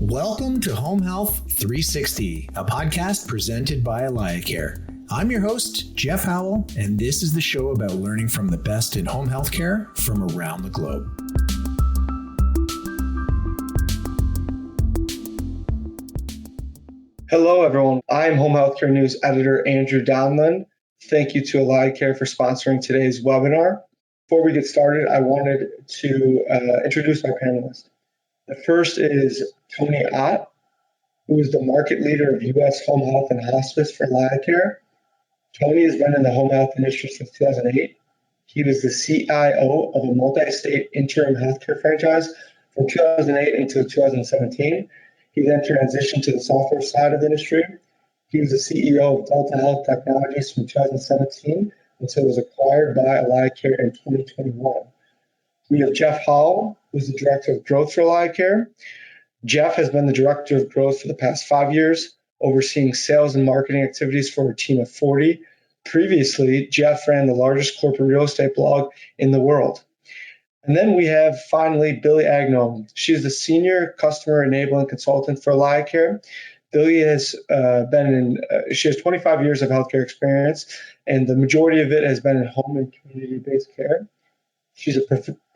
Welcome to Home Health 360, a podcast presented by AlayaCare. I'm your host, Jeff Howell, and this is the show about learning from the best in home health care from around the globe. Hello, everyone. I'm Home Healthcare News Editor Andrew Donlin. Thank you to AlayaCare for sponsoring today's webinar. Before we get started, I wanted to introduce our panelists. The first is Tony Ott, who is the market leader of U.S. home health and hospice for AlayaCare. Tony has been in the home health industry since 2008. He was the CIO of a multi-state interim healthcare franchise from 2008 until 2017. He then transitioned to the software side of the industry. He was the CEO of Delta Health Technologies from 2017 until it was acquired by AlayaCare in 2021. We have Jeff Howell, who's the Director of Growth for AlayaCare. Jeff has been the Director of Growth for the past 5 years, overseeing sales and marketing activities for a team of 40. Previously, Jeff ran the largest corporate real estate blog in the world. And then we have, finally, Billy Agno. She's the Senior Customer Enabling Consultant for AlayaCare. Billy has she has 25 years of healthcare experience, and the majority of it has been in home and community-based care. She's a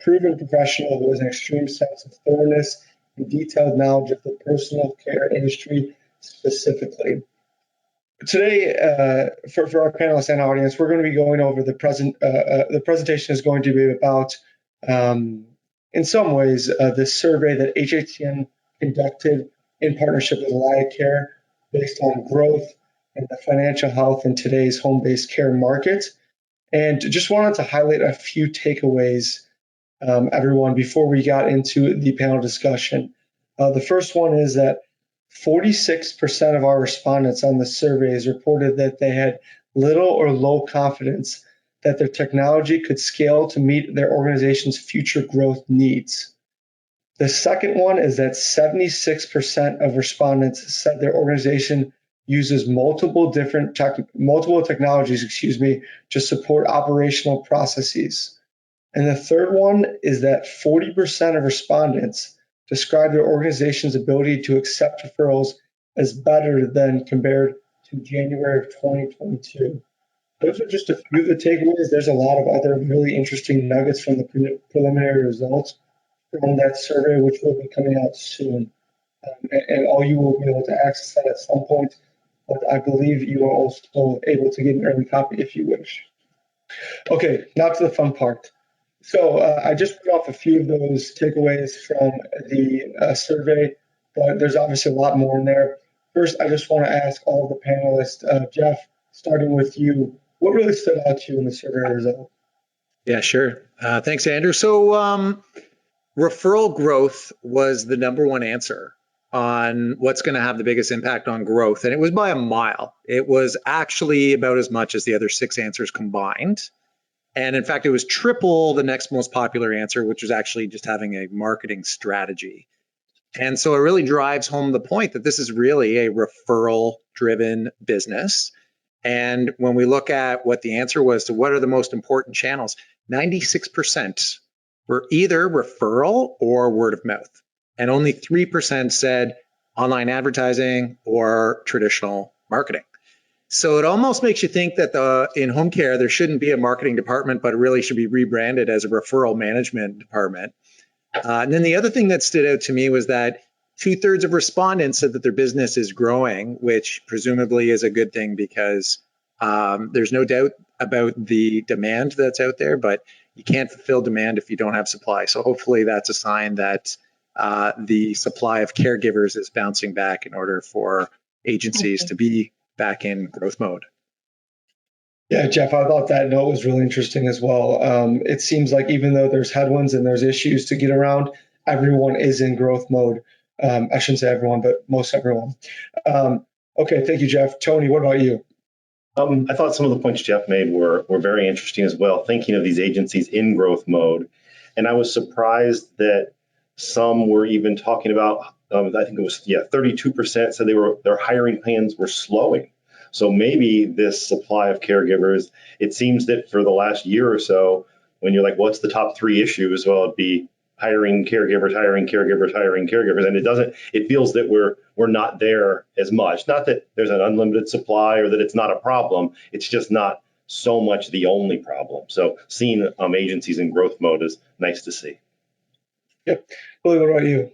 proven professional who has an extreme sense of thoroughness and detailed knowledge of the personal care industry specifically. Today, for our panelists and audience, we're going to be going over the presentation is going to be about, in some ways, the survey that HHCN conducted in partnership with AlayaCare based on growth and the financial health in today's home-based care market. And just wanted to highlight a few takeaways, everyone, before we got into the panel discussion. The first one is that 46% of our respondents on the surveys reported that they had little or low confidence that their technology could scale to meet their organization's future growth needs. The second one is that 76% of respondents said their organization uses multiple technologies, to support operational processes. And the third one is that 40% of respondents describe their organization's ability to accept referrals as better than compared to January of 2022. Those are just a few of the takeaways. There's a lot of other really interesting nuggets from the preliminary results from that survey, which will be coming out soon. And all you will be able to access that at some point. But I believe you are also able to get an early copy if you wish. Okay, now to the fun part. So I just put off a few of those takeaways from the survey, but there's obviously a lot more in there. First, I just want to ask all of the panelists, Jeff, starting with you, what really stood out to you in the survey result? Yeah, sure. Thanks, Andrew. So referral growth was the number one answer on what's going to have the biggest impact on growth. And it was by a mile. It was actually about as much as the other 6 answers combined. And in fact, it was triple the next most popular answer, which was actually just having a marketing strategy. And so it really drives home the point that this is really a referral-driven business. And when we look at what the answer was to what are the most important channels, 96% were either referral or word of mouth. And only 3% said online advertising or traditional marketing. So it almost makes you think that in home care, there shouldn't be a marketing department, but it really should be rebranded as a referral management department. And then the other thing that stood out to me was that 2/3 of respondents said that their business is growing, which presumably is a good thing because there's no doubt about the demand that's out there, but you can't fulfill demand if you don't have supply. So hopefully that's a sign that the supply of caregivers is bouncing back in order for agencies to be back in growth mode. Yeah, Jeff, I thought that note was really interesting as well. It seems like even though there's headwinds and there's issues to get around, everyone is in growth mode. I shouldn't say everyone, but most everyone. Okay, thank you, Jeff. Tony, what about you? I thought some of the points Jeff made were very interesting as well, thinking of these agencies in growth mode. And I was surprised that some were even talking about, I think it was, 32% said their hiring plans were slowing. So maybe this supply of caregivers, it seems that for the last year or so, when you're like, what's the top 3 issues? Well, it'd be hiring caregivers, and it feels that we're not there as much. Not that there's an unlimited supply or that it's not a problem. It's just not so much the only problem. So seeing agencies in growth mode is nice to see. Yep. Billy, what about you?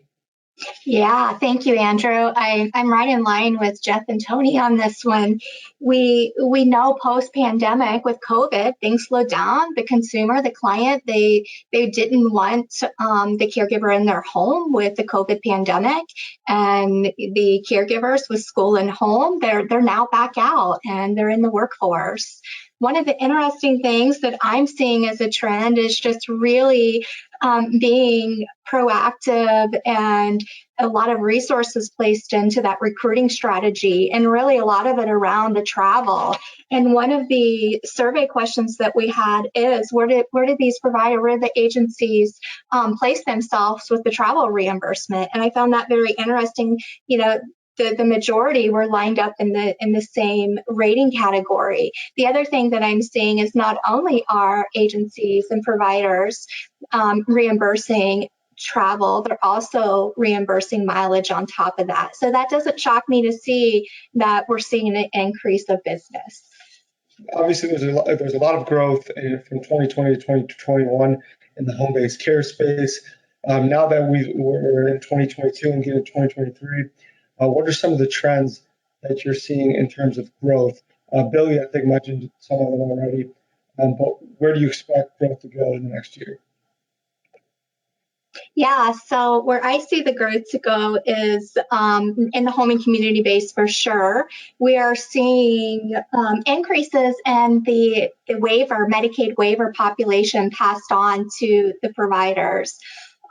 Yeah, thank you, Andrew. I'm right in line with Jeff and Tony on this one. We know post-pandemic with COVID, things slowed down. The consumer, the client, they didn't want the caregiver in their home with the COVID pandemic, and the caregivers with school and home, they're now back out and they're in the workforce. One of the interesting things that I'm seeing as a trend is just really being proactive and a lot of resources placed into that recruiting strategy, and really a lot of it around the travel. And one of the survey questions that we had is where did the agencies place themselves with the travel reimbursement? And I found that very interesting. The majority were lined up in the same rating category. The other thing that I'm seeing is not only are agencies and providers reimbursing travel, they're also reimbursing mileage on top of that. So that doesn't shock me to see that we're seeing an increase of business. Obviously, there's a lot of growth from 2020 to 2021 in the home-based care space. Now that we're in 2022 and get into 2023, what are some of the trends that you're seeing in terms of growth? Billy, I think, mentioned some of them already, but where do you expect growth to go in the next year? Yeah, so where I see the growth to go is in the home and community base for sure. We are seeing increases in the Medicaid waiver population passed on to the providers.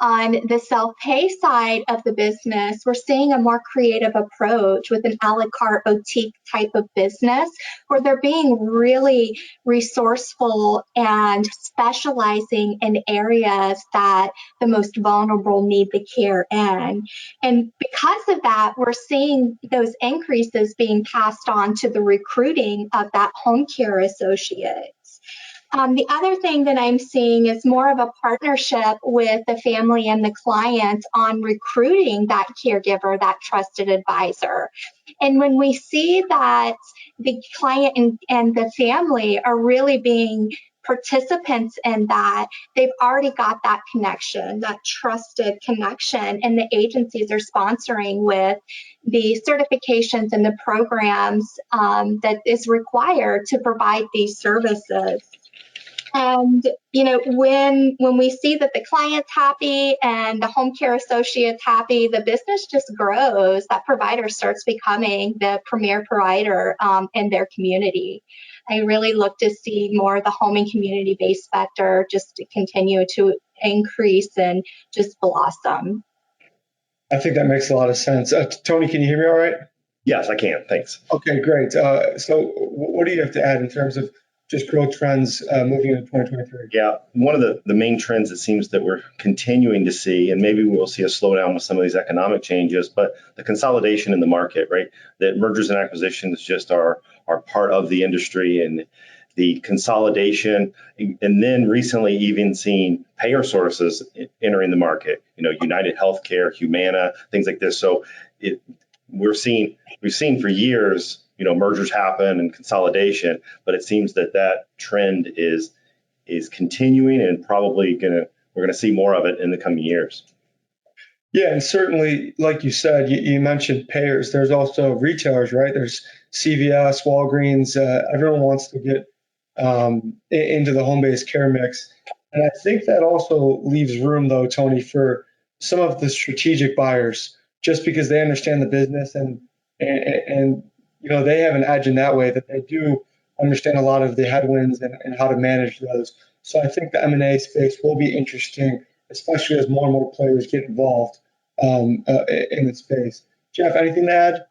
On the self-pay side of the business, we're seeing a more creative approach with an a la carte boutique type of business where they're being really resourceful and specializing in areas that the most vulnerable need the care in. And because of that, we're seeing those increases being passed on to the recruiting of that home care associate. The other thing that I'm seeing is more of a partnership with the family and the client on recruiting that caregiver, that trusted advisor. And when we see that the client and the family are really being participants in that, they've already got that connection, that trusted connection, and the agencies are sponsoring with the certifications and the programs that is required to provide these services. And, when we see that the client's happy and the home care associate's happy, the business just grows. That provider starts becoming the premier provider in their community. I really look to see more of the home and community-based sector just to continue to increase and just blossom. I think that makes a lot of sense. Tony, can you hear me all right? Yes, I can. Thanks. Okay, great. So what do you have to add in terms of just growth trends moving into 2023? Yeah, one of the main trends it seems that we're continuing to see, and maybe we'll see a slowdown with some of these economic changes, but the consolidation in the market, right? That mergers and acquisitions just are part of the industry, and the consolidation, and then recently even seeing payer sources entering the market, United Healthcare, Humana, things like this. So we've seen for years, mergers happen and consolidation, but it seems that trend is continuing, and probably we're gonna see more of it in the coming years. Yeah, and certainly, like you said, you mentioned payers. There's also retailers, right? There's CVS, Walgreens. Everyone wants to get into the home-based care mix, and I think that also leaves room, though, Tony, for some of the strategic buyers, just because they understand the business and they have an edge in that way, that they do understand a lot of the headwinds and how to manage those. So I think the M&A space will be interesting, especially as more and more players get involved in the space. Jeff, anything to add?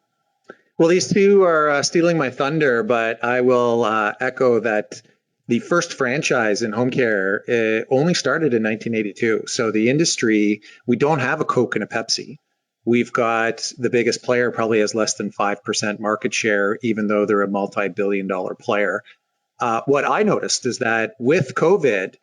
Well, these two are stealing my thunder, but I will echo that the first franchise in home care only started in 1982. So the industry, we don't have a Coke and a Pepsi. We've got the biggest player probably has less than 5% market share, even though they're a multi-billion-dollar player. What I noticed is that with COVID,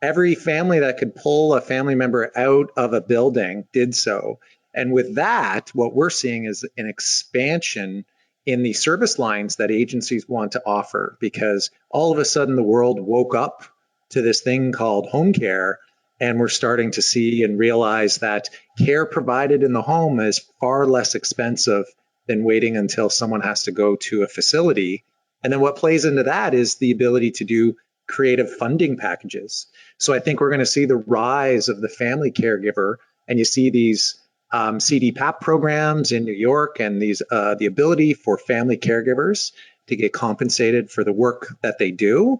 every family that could pull a family member out of a building did so. And with that, what we're seeing is an expansion in the service lines that agencies want to offer, because all of a sudden the world woke up to this thing called home care, and we're starting to see and realize that care provided in the home is far less expensive than waiting until someone has to go to a facility. And then what plays into that is the ability to do creative funding packages. So I think we're going to see the rise of the family caregiver, and you see these CDPAP programs in New York, and these the ability for family caregivers to get compensated for the work that they do.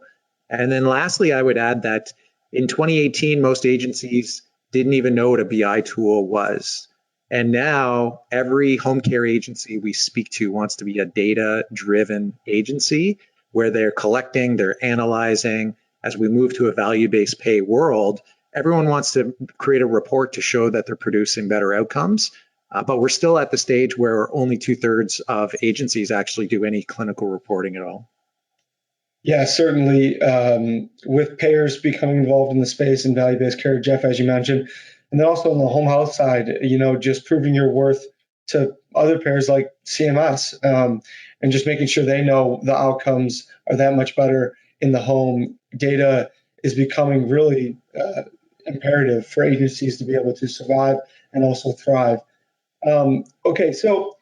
And then lastly, I would add that in 2018, most agencies didn't even know what a BI tool was. And now every home care agency we speak to wants to be a data-driven agency where they're collecting, they're analyzing. As we move to a value-based pay world, everyone wants to create a report to show that they're producing better outcomes. But we're still at the stage where only 2/3 of agencies actually do any clinical reporting at all. Yeah, certainly. With payers becoming involved in the space and value-based care, Jeff, as you mentioned, and then also on the home health side, just proving your worth to other payers like CMS, and just making sure they know the outcomes are that much better in the home. Data is becoming really imperative for agencies to be able to survive and also thrive. Okay, so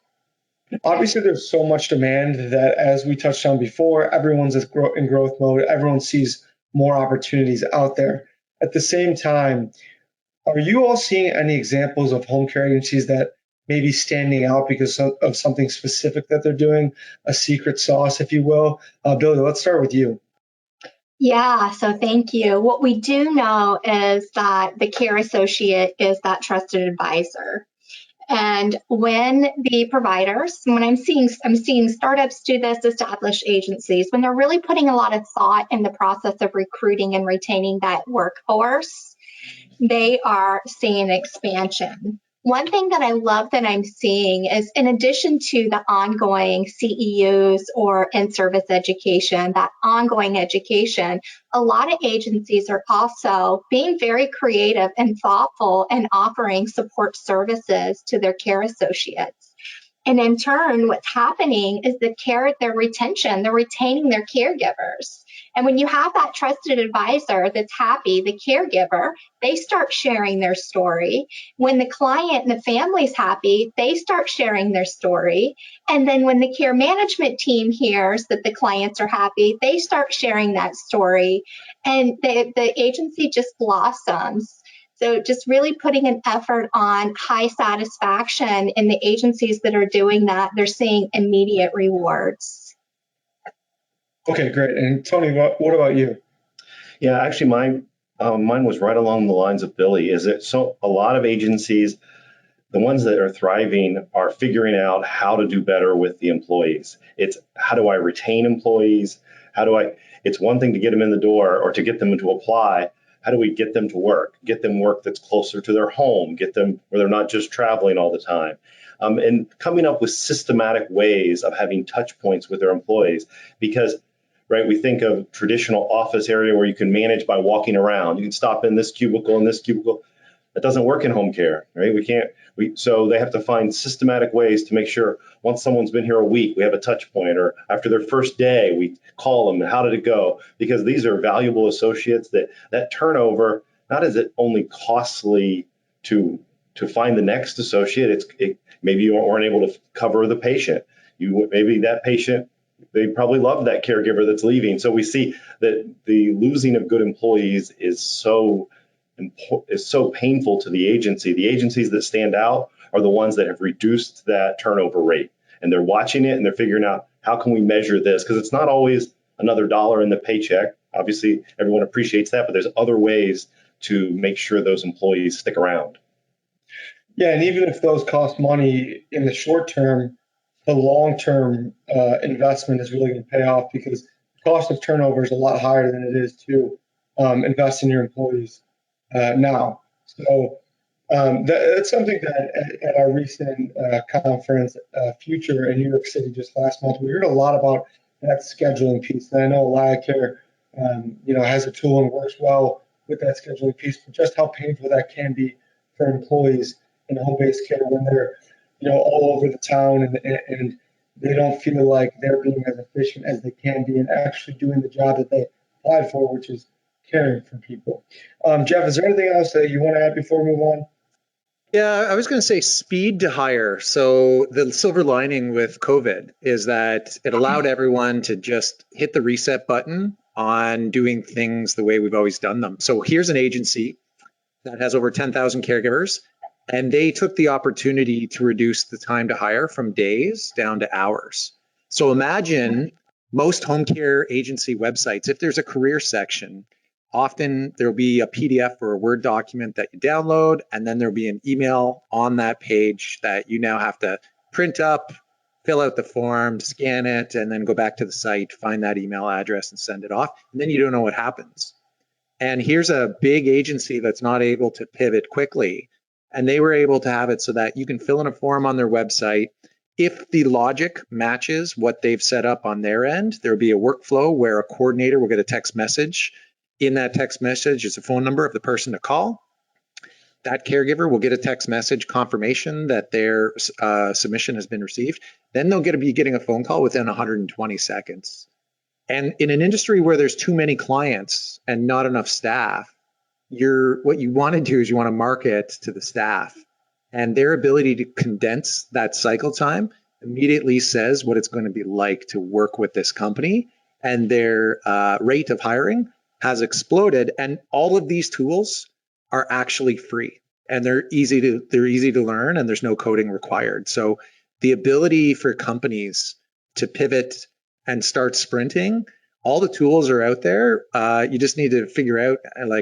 obviously there's so much demand that, as we touched on before, everyone's in growth mode. Everyone sees more opportunities out there. At the same time, are you all seeing any examples of home care agencies that may be standing out because of something specific that they're doing, a secret sauce, if you will? Billy, let's start with you. Yeah, so thank you. What we do know is that the care associate is that trusted advisor. And when the providers, I'm seeing startups do this, established agencies, when they're really putting a lot of thought in the process of recruiting and retaining that workforce, they are seeing expansion. One thing that I love that I'm seeing is, in addition to the ongoing CEUs or in-service education, that ongoing education, a lot of agencies are also being very creative and thoughtful and offering support services to their care associates. And in turn, what's happening is their retention, they're retaining their caregivers. And when you have that trusted advisor that's happy, the caregiver, they start sharing their story. When the client and the family's happy, they start sharing their story. And then when the care management team hears that the clients are happy, they start sharing that story. And the agency just blossoms. So just really putting an effort on high satisfaction in the agencies that are doing that, they're seeing immediate rewards. Okay, great. And Tony, what about you? Yeah, actually, mine was right along the lines of Billy. Is it so? A lot of agencies, the ones that are thriving, are figuring out how to do better with the employees. It's how do I retain employees? It's one thing to get them in the door or to get them to apply. How do we get them to work? Get them work that's closer to their home. Get them where they're not just traveling all the time. And coming up with systematic ways of having touch points with their employees, because right, we think of traditional office area where you can manage by walking around. You can stop in this cubicle and this cubicle. That doesn't work in home care, right? So they have to find systematic ways to make sure once someone's been here a week, we have a touch point, or after their first day, we call them, how did it go? Because these are valuable associates that turnover, not is it only costly to find the next associate, maybe you weren't able to cover the patient. Maybe that patient, they probably love that caregiver that's leaving. So we see that the losing of good employees is so painful to the agency. The agencies that stand out are the ones that have reduced that turnover rate. And they're watching it and they're figuring out, how can we measure this? Because it's not always another dollar in the paycheck. Obviously, everyone appreciates that, but there's other ways to make sure those employees stick around. Yeah, and even if those cost money in the short term, the long-term investment is really going to pay off, because the cost of turnover is a lot higher than it is to invest in your employees now. So that's something that at our recent conference, Future in New York City just last month, we heard a lot about that scheduling piece. And I know AlayaCare, has a tool and works well with that scheduling piece, but just how painful that can be for employees in home-based care when they're, all over the town and they don't feel like they're being as efficient as they can be and actually doing the job that they applied for, which is caring for people. Jeff, is there anything else that you want to add before we move on? Yeah, I was going to say speed to hire. So the silver lining with COVID is that it allowed everyone to just hit the reset button on doing things the way we've always done them. So here's an agency that has over 10,000 caregivers, and they took the opportunity to reduce the time to hire from days down to hours. So imagine most home care agency websites, if there's a career section, often there'll be a PDF or a Word document that you download, and then there'll be an email on that page that you now have to print up, fill out the form, scan it, and then go back to the site, find that email address and send it off. And then you don't know what happens. And here's a big agency that's not able to pivot quickly. And they were able to have it so that you can fill in a form on their website. If the logic matches what they've set up on their end, there'll be a workflow where a coordinator will get a text message. In that text message is a phone number of the person to call. That caregiver will get a text message confirmation that their submission has been received. Then they'll be getting a phone call within 120 seconds. And in an industry where there's too many clients and not enough staff, what you want to do is you want to market to the staff. And their ability to condense that cycle time immediately says what it's going to be like to work with this company. And their rate of hiring has exploded. And all of these tools are actually free. And they're easy to learn, and there's no coding required. So the ability for companies to pivot and start sprinting, all the tools are out there. You just need to figure out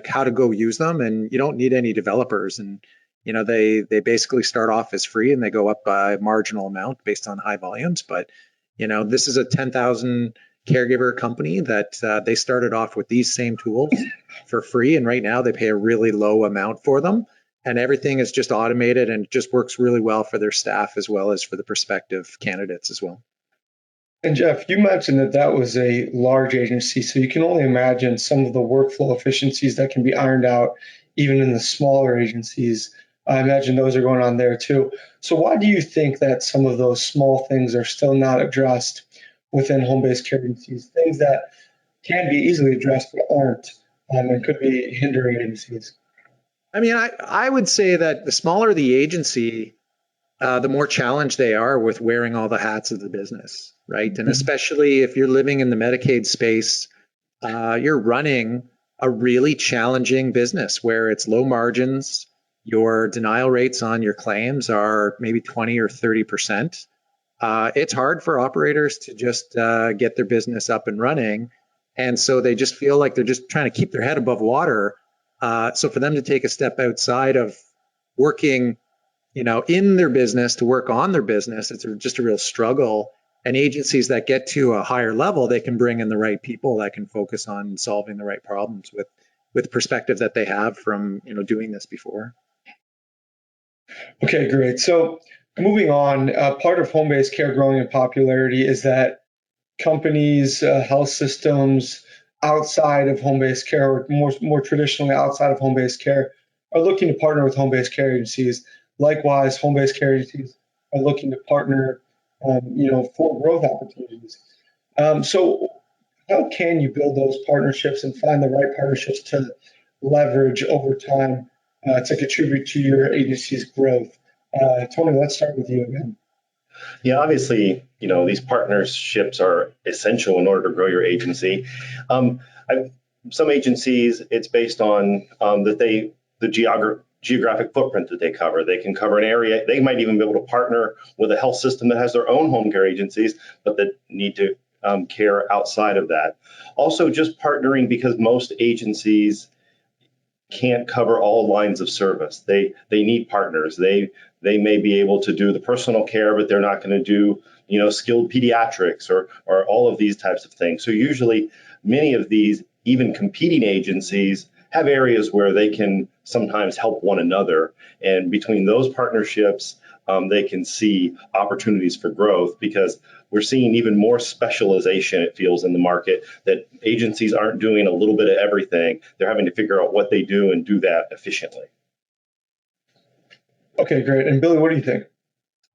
how to go use them, and you don't need any developers. And they basically start off as free, and they go up by a marginal amount based on high volumes. But this is a 10,000 caregiver company that they started off with these same tools for free, and right now they pay a really low amount for them. And everything is just automated and just works really well for their staff as well as for the prospective candidates as well. And Jeff, you mentioned that was a large agency, so you can only imagine some of the workflow efficiencies that can be ironed out even in the smaller agencies. I imagine those are going on there too. So why do you think that some of those small things are still not addressed within home-based care agencies, things that can be easily addressed but aren't, and could be hindering agencies? I mean, I would say that the smaller the agency, the more challenged they are with wearing all the hats of the business, right? And especially if you're living in the Medicaid space, you're running a really challenging business where it's low margins. Your denial rates on your claims are maybe 20 or 30%. It's hard for operators to just get their business up and running. And so they just feel like they're just trying to keep their head above water. So for them to take a step outside of working in their business to work on their business, it's just a real struggle. And agencies that get to a higher level, they can bring in the right people that can focus on solving the right problems with perspective that they have from doing this before. Okay, great. So moving on, part of home-based care growing in popularity is that companies, health systems outside of home-based care, or more traditionally outside of home-based care, are looking to partner with home-based care agencies. Likewise, home-based care agencies are looking to partner, for growth opportunities. So how can you build those partnerships and find the right partnerships to leverage over time to contribute to your agency's growth? Tony, let's start with you again. Yeah, obviously, these partnerships are essential in order to grow your agency. Some agencies, it's based on the geographic footprint that they cover. They can cover an area. They might even be able to partner with a health system that has their own home care agencies, but that need to care outside of that. Also, just partnering because most agencies can't cover all lines of service. They need partners. They may be able to do the personal care, but they're not going to do skilled pediatrics or all of these types of things. So usually many of these even competing agencies have areas where they can sometimes help one another. And between those partnerships, they can see opportunities for growth, because we're seeing even more specialization, it feels, in the market, that agencies aren't doing a little bit of everything. They're having to figure out what they do and do that efficiently. Okay, great. And Billy, what do you think?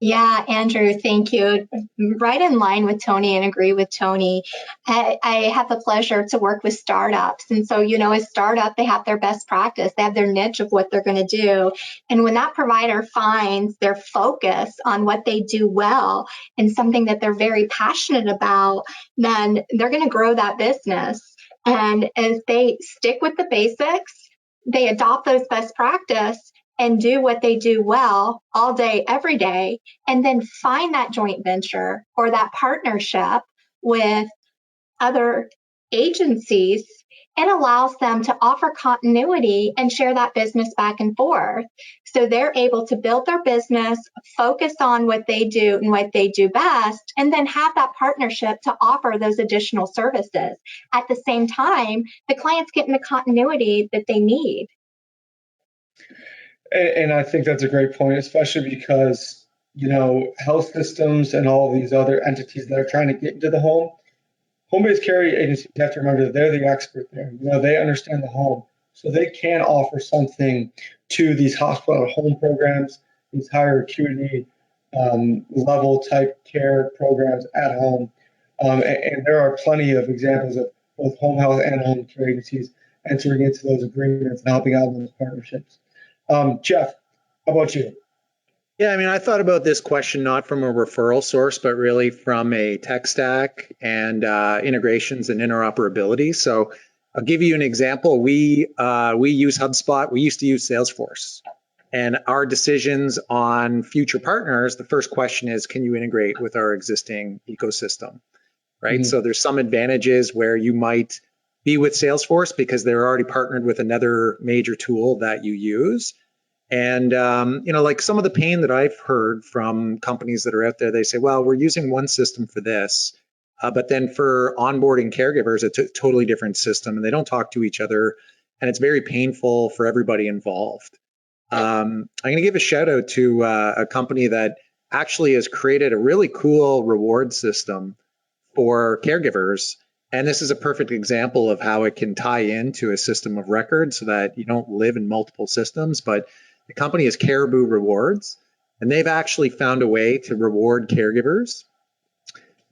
Yeah, Andrew, thank you. Right in line with Tony and agree with Tony. I have the pleasure to work with startups. And so, as startup, they have their best practice. They have their niche of what they're going to do. And when that provider finds their focus on what they do well and something that they're very passionate about, then they're going to grow that business. And as they stick with the basics, they adopt those best practice and do what they do well all day, every day, and then find that joint venture or that partnership with other agencies, it allows them to offer continuity and share that business back and forth. So they're able to build their business, focus on what they do and what they do best, and then have that partnership to offer those additional services. At the same time, the client's getting the continuity that they need. And I think that's a great point, especially because, health systems and all these other entities that are trying to get into the home-based care agencies have to remember that they're the expert there. They understand the home. So they can offer something to these hospital at home programs, these higher acuity level type care programs at home. And there are plenty of examples of both home health and home care agencies entering into those agreements and helping out in those partnerships. Jeff, how about you? Yeah, I thought about this question not from a referral source, but really from a tech stack and integrations and interoperability. So I'll give you an example. We use HubSpot. We used to use Salesforce. And our decisions on future partners, the first question is, can you integrate with our existing ecosystem, right? Mm-hmm. So there's some advantages where you might be with Salesforce because they're already partnered with another major tool that you use. And, like some of the pain that I've heard from companies that are out there, they say, well, we're using one system for this, but then for onboarding caregivers, it's a totally different system and they don't talk to each other. And it's very painful for everybody involved. I'm going to give a shout out to a company that actually has created a really cool reward system for caregivers. And this is a perfect example of how it can tie into a system of record so that you don't live in multiple systems. But the company is Caribou Rewards, and they've actually found a way to reward caregivers,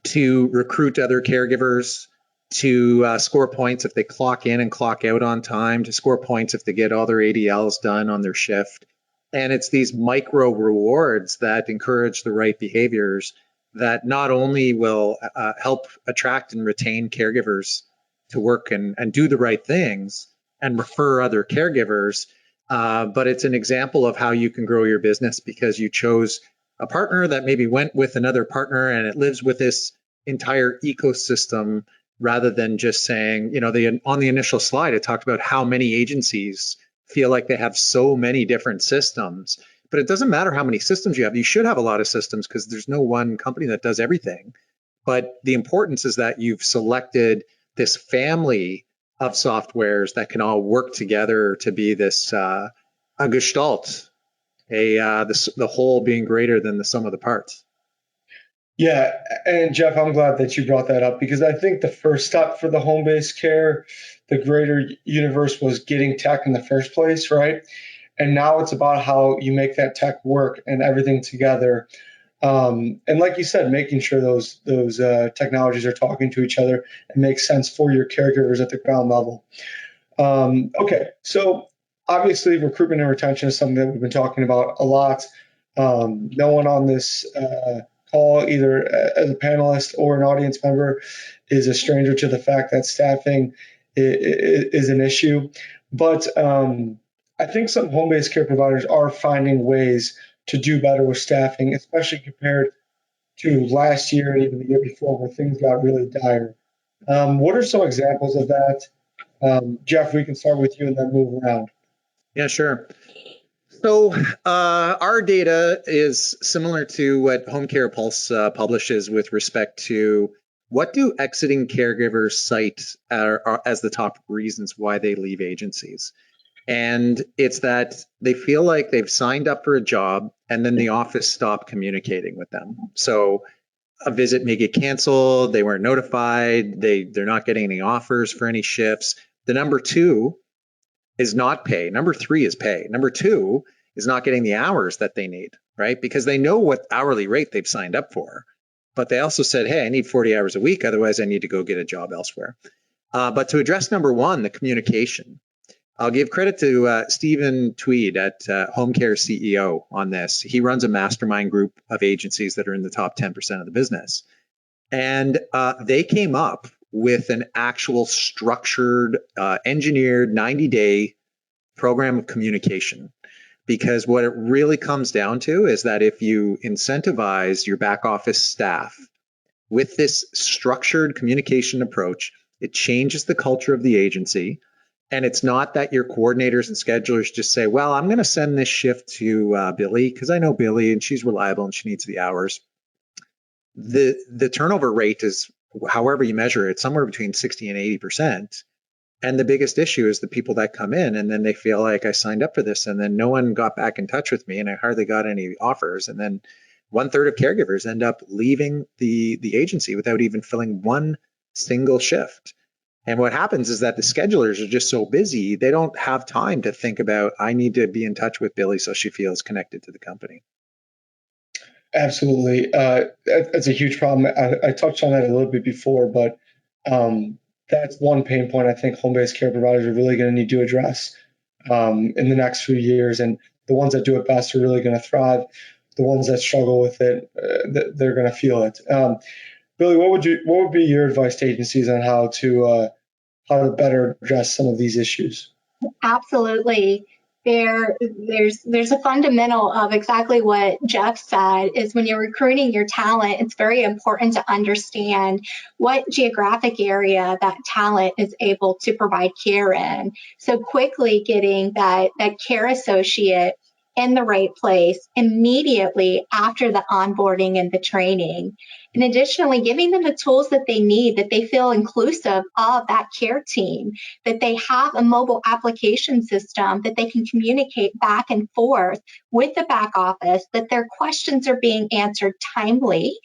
to recruit other caregivers, to score points if they clock in and clock out on time, to score points if they get all their ADLs done on their shift. And it's these micro rewards that encourage the right behaviors that not only will help attract and retain caregivers to work and do the right things and refer other caregivers, but it's an example of how you can grow your business because you chose a partner that maybe went with another partner and it lives with this entire ecosystem rather than just saying, on the initial slide, it talked about how many agencies feel like they have so many different systems. But it doesn't matter how many systems you have. You should have a lot of systems because there's no one company that does everything. But the importance is that you've selected this family of softwares that can all work together to be this a gestalt, the whole being greater than the sum of the parts. Yeah, and Jeff, I'm glad that you brought that up because I think the first step for the home-based care, the greater universe, was getting tech in the first place, right? And now it's about how you make that tech work and everything together. And like you said, making sure those technologies are talking to each other and make sense for your caregivers at the ground level. Okay, so obviously recruitment and retention is something that we've been talking about a lot. No one on this call, either as a panelist or an audience member, is a stranger to the fact that staffing is an issue. But I think some home-based care providers are finding ways to do better with staffing, especially compared to last year and even the year before where things got really dire. What are some examples of that? Jeff, we can start with you and then move around. Yeah, sure. So our data is similar to what Home Care Pulse publishes with respect to what do exiting caregivers cite as the top reasons why they leave agencies. And it's that they feel like they've signed up for a job and then the office stopped communicating with them. So a visit may get canceled, they weren't notified, they're not getting any offers for any shifts. The number two is not pay. Number three is pay. Number two is not getting the hours that they need, right? Because they know what hourly rate they've signed up for. But they also said, hey, I need 40 hours a week, otherwise I need to go get a job elsewhere. But to address number one, the communication, I'll give credit to Stephen Tweed at HomeCare CEO on this. He runs a mastermind group of agencies that are in the top 10% of the business. And they came up with an actual structured, engineered 90-day program of communication. Because what it really comes down to is that if you incentivize your back office staff with this structured communication approach, it changes the culture of the agency. And it's not that your coordinators and schedulers just say, well, I'm going to send this shift to Billy because I know Billy and she's reliable and she needs the hours. The turnover rate is, however you measure it, somewhere between 60 and 80%. And the biggest issue is the people that come in and then they feel like I signed up for this and then no one got back in touch with me and I hardly got any offers. And then 1/3 of caregivers end up leaving the agency without even filling one single shift. And what happens is that the schedulers are just so busy, they don't have time to think about, I need to be in touch with Billy so she feels connected to the company. Absolutely. That's a huge problem. I touched on that a little bit before, but that's one pain point I think home-based care providers are really going to need to address in the next few years. And the ones that do it best are really going to thrive. The ones that struggle with it, they're going to feel it. Billy, what would be your advice to agencies on how to better address some of these issues? Absolutely. There's a fundamental of exactly what Jeff said is when you're recruiting your talent, it's very important to understand what geographic area that talent is able to provide care in. So quickly getting that care associate in the right place immediately after the onboarding and the training. And additionally, giving them the tools that they need, that they feel inclusive of that care team, that they have a mobile application system that they can communicate back and forth with the back office, that their questions are being answered timely,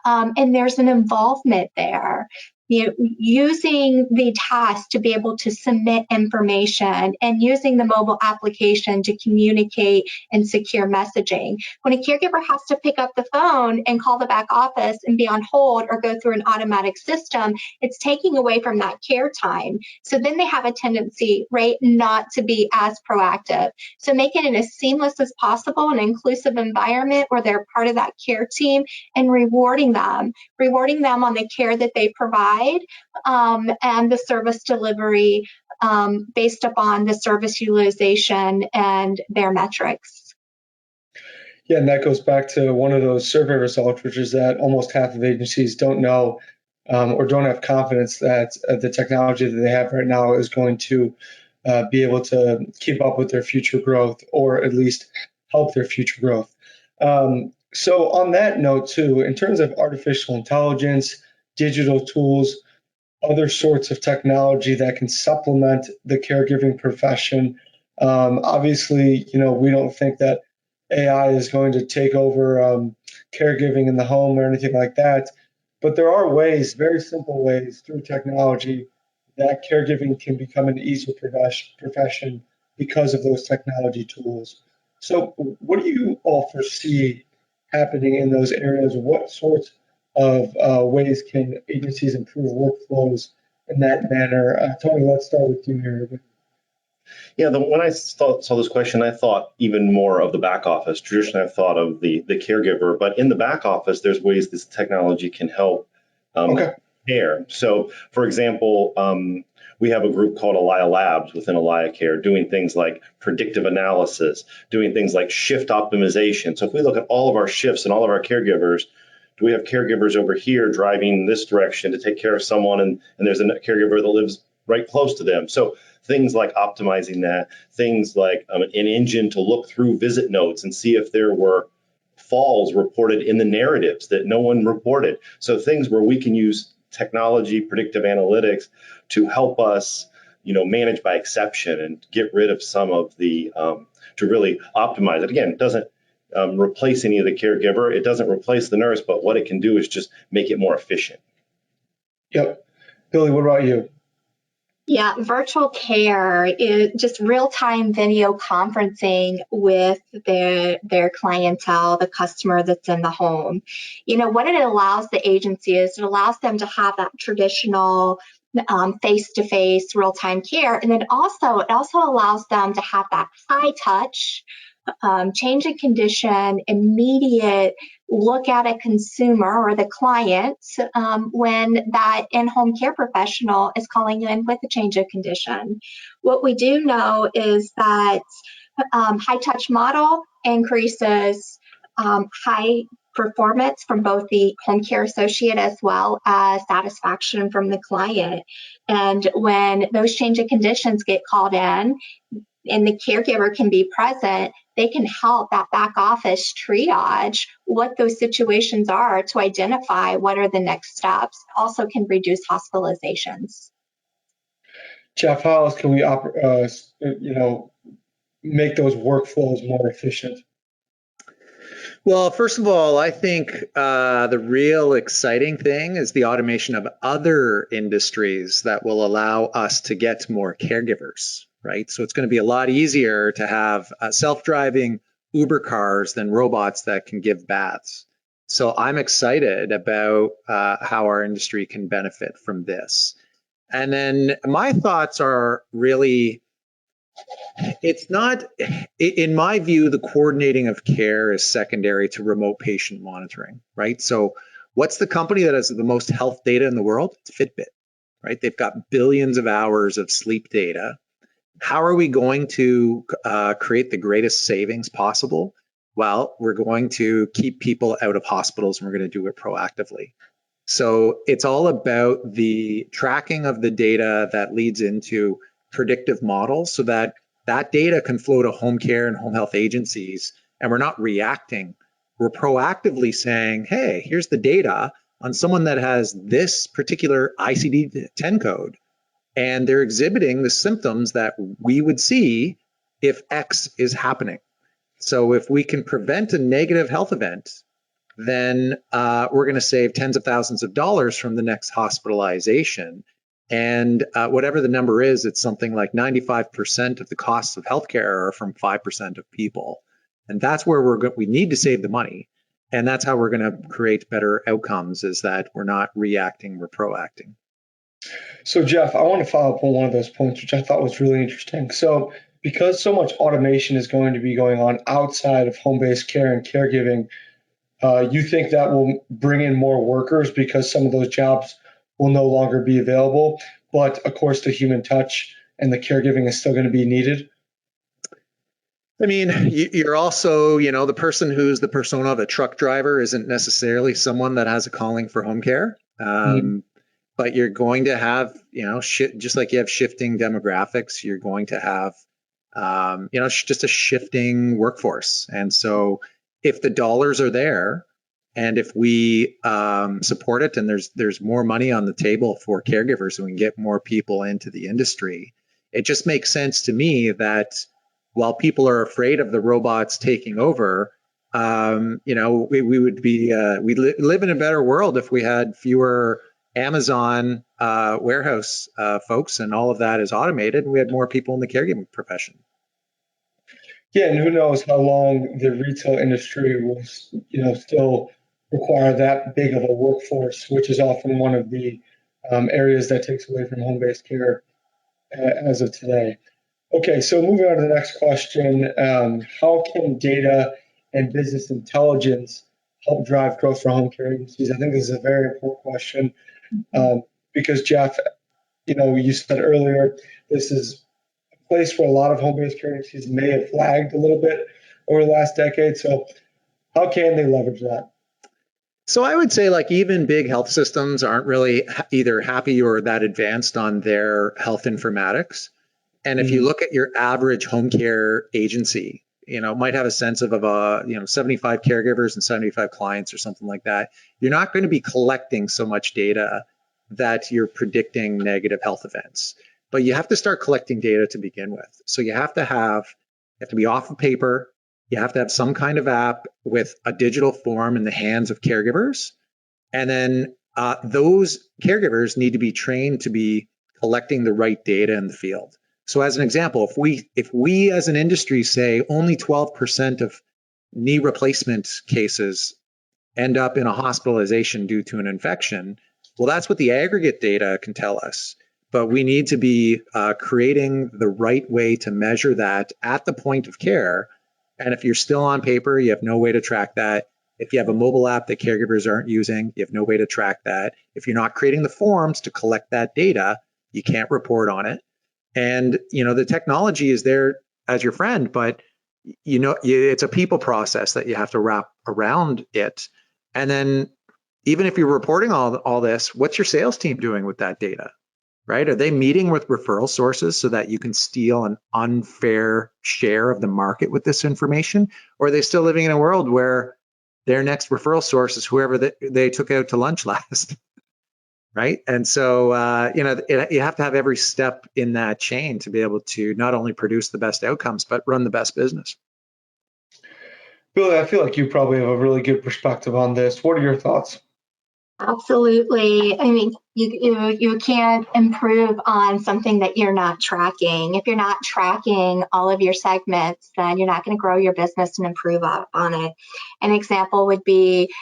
and there's an involvement there. Using the task to be able to submit information and using the mobile application to communicate and secure messaging. When a caregiver has to pick up the phone and call the back office and be on hold or go through an automatic system, it's taking away from that care time. So then they have a tendency, right, not to be as proactive. So making it as seamless as possible, an inclusive environment where they're part of that care team, and rewarding them on the care that they provide, and the service delivery based upon the service utilization and their metrics. Yeah, and that goes back to one of those survey results, which is that almost half of agencies don't know or don't have confidence that the technology that they have right now is going to be able to keep up with their future growth, or at least help their future growth. So on that note, too, in terms of artificial intelligence, digital tools, other sorts of technology that can supplement the caregiving profession. Obviously, we don't think that AI is going to take over caregiving in the home or anything like that. But there are ways, very simple ways through technology, that caregiving can become an easier profession because of those technology tools. So what do you all foresee happening in those areas? What sorts of ways can agencies improve workflows in that manner? Tony, let's start with you here. Yeah, when I saw this question, I thought even more of the back office. Traditionally, I've thought of the caregiver, but in the back office, there's ways this technology can help care. So, for example, we have a group called Alaya Labs within AlayaCare doing things like predictive analysis, doing things like shift optimization. So if we look at all of our shifts and all of our caregivers, do we have caregivers over here driving this direction to take care of someone, and there's a caregiver that lives right close to them? So things like optimizing that, things like an engine to look through visit notes and see if there were falls reported in the narratives that no one reported. So things where we can use technology, predictive analytics to help us manage by exception and get rid of some of the, to really optimize it. Again, it doesn't replace any of the caregiver. It doesn't replace the nurse, but what it can do is just make it more efficient. Yep. Billy, what about you? Yeah, virtual care is just real-time video conferencing with their clientele, the customer that's in the home. What it allows the agency is it allows them to have that traditional face-to-face real-time care, and then it also allows them to have that high touch, change in condition, immediate look at a consumer or the client when that in-home care professional is calling in with a change of condition. What we do know is that high-touch model increases high performance from both the home care associate as well as satisfaction from the client. And when those change of conditions get called in and the caregiver can be present, they can help that back office triage what those situations are to identify what are the next steps. Also can reduce hospitalizations. Jeff, how else can we make those workflows more efficient? Well, first of all, I think the real exciting thing is the automation of other industries that will allow us to get more caregivers, right? So it's going to be a lot easier to have self-driving Uber cars than robots that can give baths. So I'm excited about how our industry can benefit from this. And then my thoughts are really, it's not, in my view, the coordinating of care is secondary to remote patient monitoring, right? So what's the company that has the most health data in the world? It's Fitbit, right? They've got billions of hours of sleep data. How are we going to create the greatest savings possible? Well, we're going to keep people out of hospitals and we're going to do it proactively. So it's all about the tracking of the data that leads into predictive models so that that data can flow to home care and home health agencies, and we're not reacting. We're proactively saying, hey, here's the data on someone that has this particular ICD-10 code, and they're exhibiting the symptoms that we would see if X is happening. So if we can prevent a negative health event, then we're going to save tens of thousands of dollars from the next hospitalization. And whatever the number is, it's something like 95% of the costs of healthcare are from 5% of people. And that's where we need to save the money. And that's how we're going to create better outcomes, is that we're not reacting, we're proacting. So Jeff, I want to follow up on one of those points, which I thought was really interesting. So because so much automation is going to be going on outside of home-based care and caregiving, you think that will bring in more workers because some of those jobs will no longer be available, but of course the human touch and the caregiving is still going to be needed? I mean, you're also, the person who's the persona of a truck driver isn't necessarily someone that has a calling for home care. But you're going to have, just like you have shifting demographics, you're going to have, just a shifting workforce. And so if the dollars are there, and if we support it, and there's more money on the table for caregivers, so we can get more people into the industry, it just makes sense to me that while people are afraid of the robots taking over, we would be live in a better world if we had fewer Amazon warehouse folks, and all of that is automated, and we had more people in the caregiving profession. Yeah, and who knows how long the retail industry will, still require that big of a workforce, which is often one of the areas that takes away from home-based care as of today. Okay, so moving on to the next question, how can data and business intelligence help drive growth for home care agencies? I think this is a very important question because, Jeff, you said earlier, this is a place where a lot of home-based care agencies may have lagged a little bit over the last decade. So how can they leverage that? So I would say even big health systems aren't really either happy or that advanced on their health informatics. And if you look at your average home care agency, might have a sense of 75 caregivers and 75 clients or something like that. You're not going to be collecting so much data that you're predicting negative health events. but you have to start collecting data to begin with. So you have to be off of paper. You have to have some kind of app with a digital form in the hands of caregivers. And then those caregivers need to be trained to be collecting the right data in the field. So as an example, if we as an industry say only 12% of knee replacement cases end up in a hospitalization due to an infection, well, that's what the aggregate data can tell us. But we need to be creating the right way to measure that at the point of care. And if you're still on paper, you have no way to track that. If you have a mobile app that caregivers aren't using, you have no way to track that. If you're not creating the forms to collect that data, you can't report on it. And, the technology is there as your friend, but, it's a people process that you have to wrap around it. And then even if you're reporting all this, what's your sales team doing with that data, right? Are they meeting with referral sources so that you can steal an unfair share of the market with this information? Or are they still living in a world where their next referral source is whoever they took out to lunch last, right? And so, you have to have every step in that chain to be able to not only produce the best outcomes, but run the best business. Billy, I feel like you probably have a really good perspective on this. What are your thoughts? Absolutely. I mean, you can't improve on something that you're not tracking. If you're not tracking all of your segments, then you're not going to grow your business and improve on it. An example would be,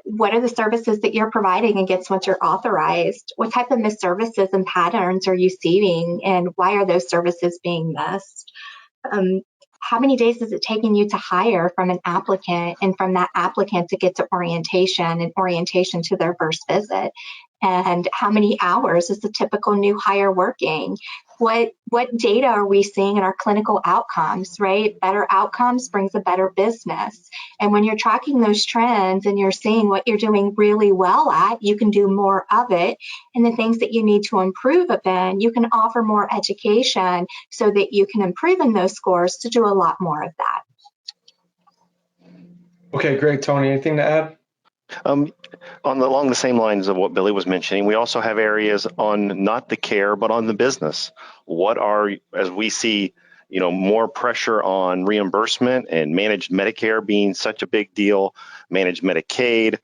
what are the services that you're providing against what you're authorized? What type of missed services and patterns are you seeing, and why are those services being missed? How many days is it taking you to hire from an applicant, and from that applicant to get to orientation, and orientation to their first visit? And how many hours is the typical new hire working? What data are we seeing in our clinical outcomes, right? Better outcomes brings a better business. And when you're tracking those trends and you're seeing what you're doing really well at, you can do more of it. And the things that you need to improve upon, you can offer more education so that you can improve in those scores to do a lot more of that. Okay, great. Tony, anything to add? Along the same lines of what Billy was mentioning, we also have areas on not the care, but on the business. As we see, more pressure on reimbursement and managed Medicare being such a big deal, managed Medicaid,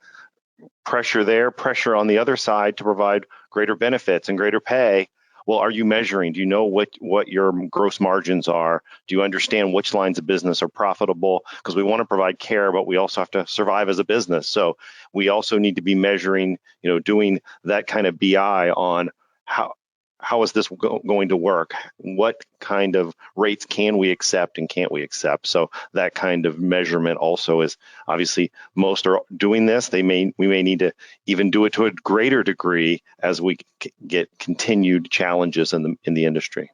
pressure on the other side to provide greater benefits and greater pay. Well, are you measuring? Do you know what your gross margins are? Do you understand which lines of business are profitable? Because we want to provide care, but we also have to survive as a business. So we also need to be measuring, doing that kind of BI on how is this going to work? What kind of rates can we accept and can't we accept? So that kind of measurement also is obviously, most are doing this. We may need to even do it to a greater degree as we get continued challenges in the industry.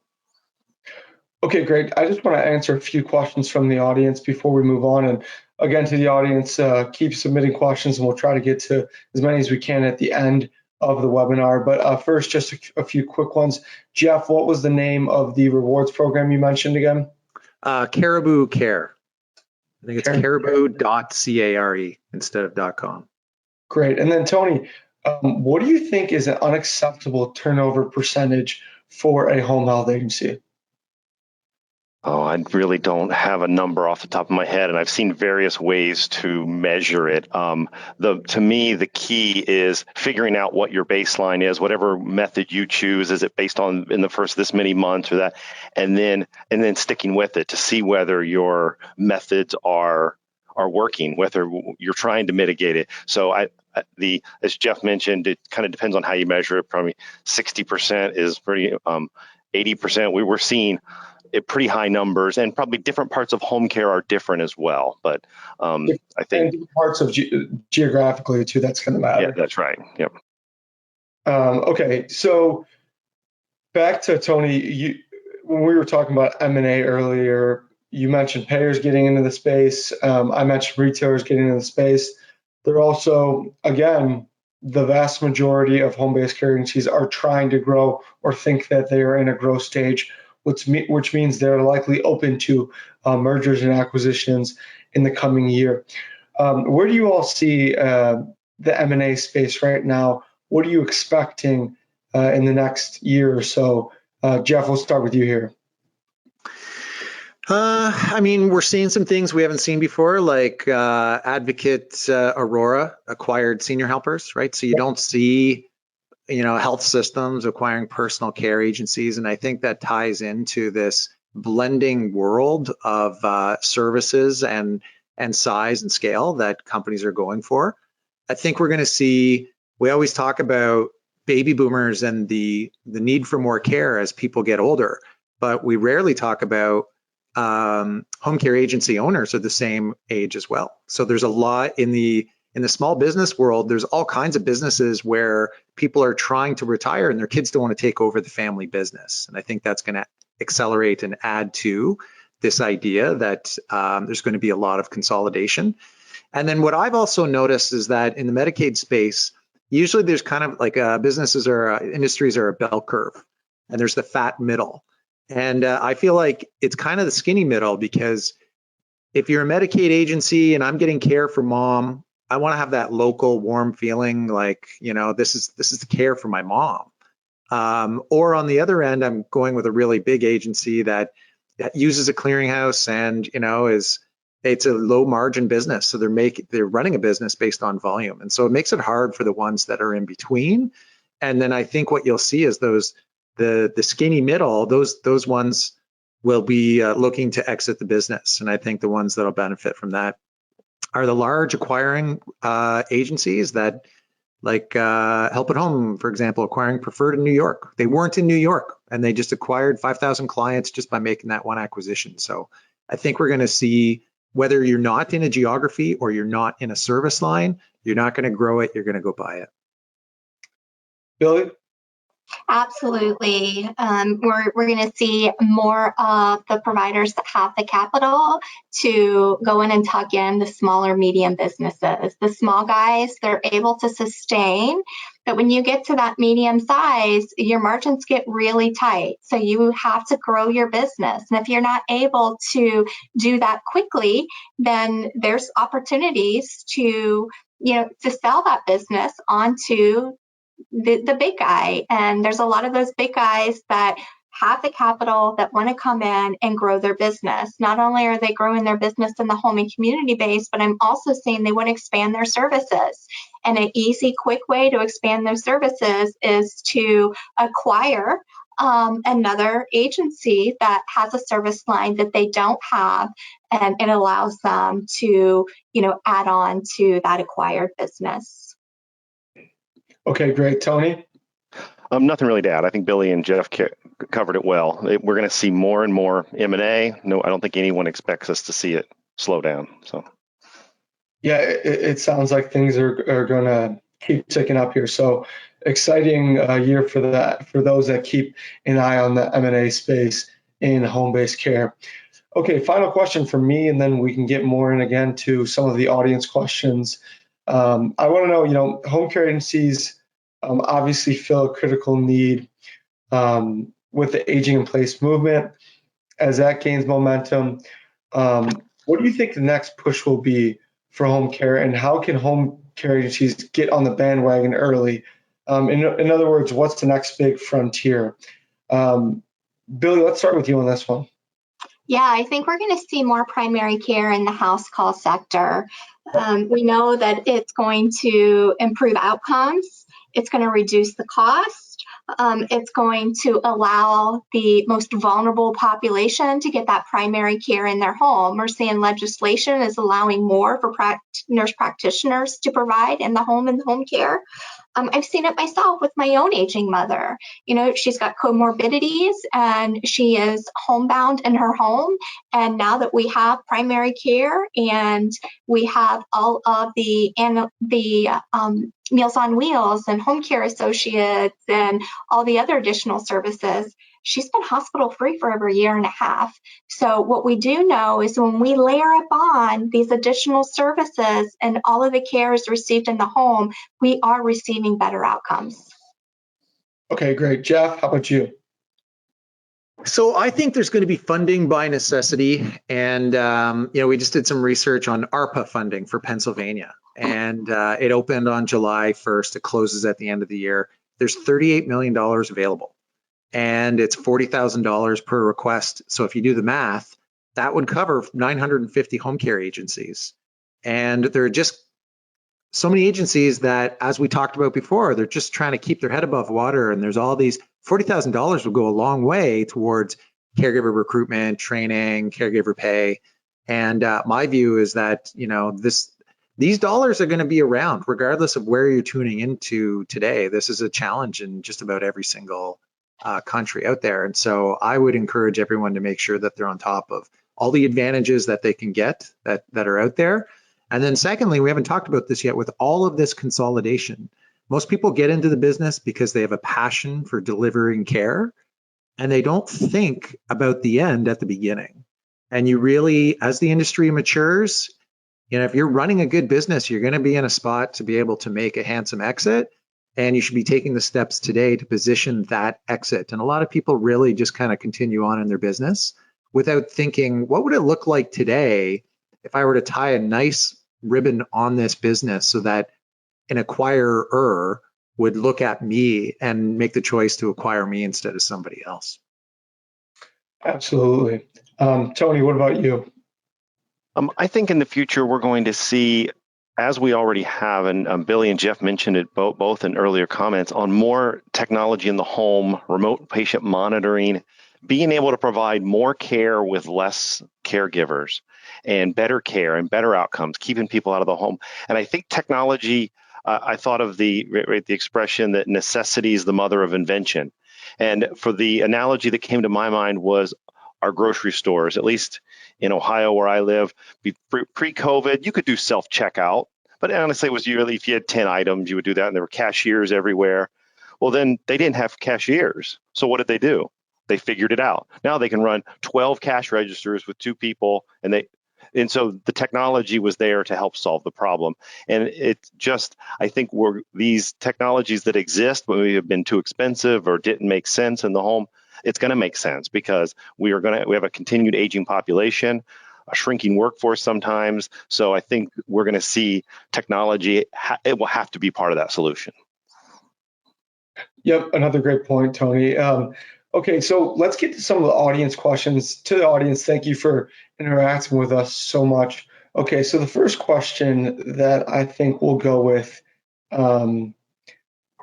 Okay, great. I just want to answer a few questions from the audience before we move on. And again, to the audience, keep submitting questions and we'll try to get to as many as we can at the end of the webinar. But first, just a few quick ones. Jeff, what was the name of the rewards program you mentioned again? Caribou Care. I think it's caribou.care instead of .com. Great. And then Tony, what do you think is an unacceptable turnover percentage for a home health agency? Oh, I really don't have a number off the top of my head, and I've seen various ways to measure it. To me, the key is figuring out what your baseline is, whatever method you choose. Is it based on in the first this many months or that, and then sticking with it to see whether your methods are working, whether you're trying to mitigate it. So as Jeff mentioned, it kind of depends on how you measure it. Probably 60% is pretty. 80% we were seeing pretty high numbers, and probably different parts of home care are different as well. But I think and parts of geographically too, that's going to matter. Yeah, that's right. Yep. Okay, so back to Tony, when we were talking about M&A earlier, you mentioned payers getting into the space. I mentioned retailers getting into the space. They're also, again, the vast majority of home-based care agencies are trying to grow or think that they are in a growth stage, which means they're likely open to mergers and acquisitions in the coming year. Where do you all see the M&A space right now? What are you expecting in the next year or so Jeff, we'll start with you here. I mean, we're seeing some things we haven't seen before, like Advocate Aurora acquired senior helpers, right? So you don't see, health systems acquiring personal care agencies. And I think that ties into this blending world of services and size and scale that companies are going for. I think we're going to see, we always talk about baby boomers and the need for more care as people get older, but we rarely talk about home care agency owners are the same age as well. So there's a lot in the small business world. There's all kinds of businesses where people are trying to retire and their kids don't want to take over the family business. And I think that's going to accelerate and add to this idea that there's going to be a lot of consolidation. And then what I've also noticed is that in the Medicaid space, usually there's kind of like businesses or industries are a bell curve, and there's the fat middle. And I feel like it's kind of the skinny middle, because if you're a Medicaid agency and I'm getting care for mom, I want to have that local warm feeling like, this is the care for my mom. Or on the other end, I'm going with a really big agency that uses a clearinghouse and, it's a low margin business. So they're running a business based on volume. And so it makes it hard for the ones that are in between. And then I think what you'll see is the skinny middle, those ones will be looking to exit the business. And I think the ones that'll benefit from that are the large acquiring agencies that, like Help at Home, for example, acquiring Preferred in New York. They weren't in New York, and they just acquired 5,000 clients just by making that one acquisition. So I think we're going to see, whether you're not in a geography or you're not in a service line, you're not going to grow it, you're going to go buy it. Billy? Absolutely. We're going to see more of the providers that have the capital to go in and tuck in the smaller, medium businesses. The small guys, they're able to sustain, but when you get to that medium size, your margins get really tight. So you have to grow your business. And if you're not able to do that quickly, then there's opportunities to sell that business onto the big guy. And there's a lot of those big guys that have the capital that want to come in and grow their business. Not only are they growing their business in the home and community base, but I'm also seeing they want to expand their services. And an easy, quick way to expand those services is to acquire another agency that has a service line that they don't have, and it allows them to, add on to that acquired business. Okay, great. Tony? Nothing really to add. I think Billy and Jeff covered it well. We're going to see more and more M&A. No, I don't think anyone expects us to see it slow down. So, yeah, it sounds like things are going to keep ticking up here. So, exciting year for that, for those that keep an eye on the M&A space in home-based care. Okay, final question for me, and then we can get more in again to some of the audience questions. I want to know, home care agencies obviously fill a critical need with the aging in place movement. As that gains momentum, what do you think the next push will be for home care, and how can home care agencies get on the bandwagon early? In other words, what's the next big frontier? Billy, let's start with you on this one. Yeah, I think we're going to see more primary care in the house call sector. We know that it's going to improve outcomes. It's going to reduce the cost. It's going to allow the most vulnerable population to get that primary care in their home. We're seeing legislation is allowing more for nurse practitioners to provide in the home and home care. I've seen it myself with my own aging mother. She's got comorbidities and she is homebound in her home. And now that we have primary care and we have all of the Meals on Wheels and home care associates and all the other additional services, she's been hospital free for over a year and a half. So what we do know is when we layer up on these additional services and all of the care is received in the home, we are receiving better outcomes. Okay, great. Jeff, how about you? So I think there's going to be funding by necessity. And, we just did some research on ARPA funding for Pennsylvania. And it opened on July 1st. It closes at the end of the year. There's $38 million available. and it's $40,000 per request. So if you do the math, that would cover 950 home care agencies. And there are just so many agencies that, as we talked about before, they're just trying to keep their head above water. And there's all these $40,000 will go a long way towards caregiver recruitment, training, caregiver pay. And my view is that, these dollars are going to be around regardless of where you're tuning into today. This is a challenge in just about every single country out there. And so I would encourage everyone to make sure that they're on top of all the advantages that they can get that are out there. And then secondly, we haven't talked about this yet, with all of this consolidation, most people get into the business because they have a passion for delivering care, and they don't think about the end at the beginning. And you really, as the industry matures, if you're running a good business, you're going to be in a spot to be able to make a handsome exit, and you should be taking the steps today to position that exit. And a lot of people really just kind of continue on in their business without thinking, what would it look like today if I were to tie a nice ribbon on this business so that an acquirer would look at me and make the choice to acquire me instead of somebody else? Absolutely. Tony, what about you? I think in the future we're going to see, as we already have, and Billy and Jeff mentioned it both in earlier comments, on more technology in the home, remote patient monitoring, being able to provide more care with less caregivers, and better care and better outcomes, keeping people out of the home. And I think technology, I thought of the expression that necessity is the mother of invention. And for the analogy that came to my mind was our grocery stores, at least in Ohio where I live. Pre-COVID, you could do self-checkout, but honestly, it was usually if you had 10 items, you would do that, and there were cashiers everywhere. Well, then they didn't have cashiers. So what did they do? They figured it out. Now they can run 12 cash registers with 2 people, and so the technology was there to help solve the problem. And it's just, I think these technologies that exist, when we have been too expensive or didn't make sense in the home, it's going to make sense because we have a continued aging population, a shrinking workforce sometimes. So I think we're going to see technology, it will have to be part of that solution. Yep, another great point, Tony. Okay, so let's get to some of the audience questions. To the audience, thank you for interacting with us so much. Okay, so the first question that I think we'll go with,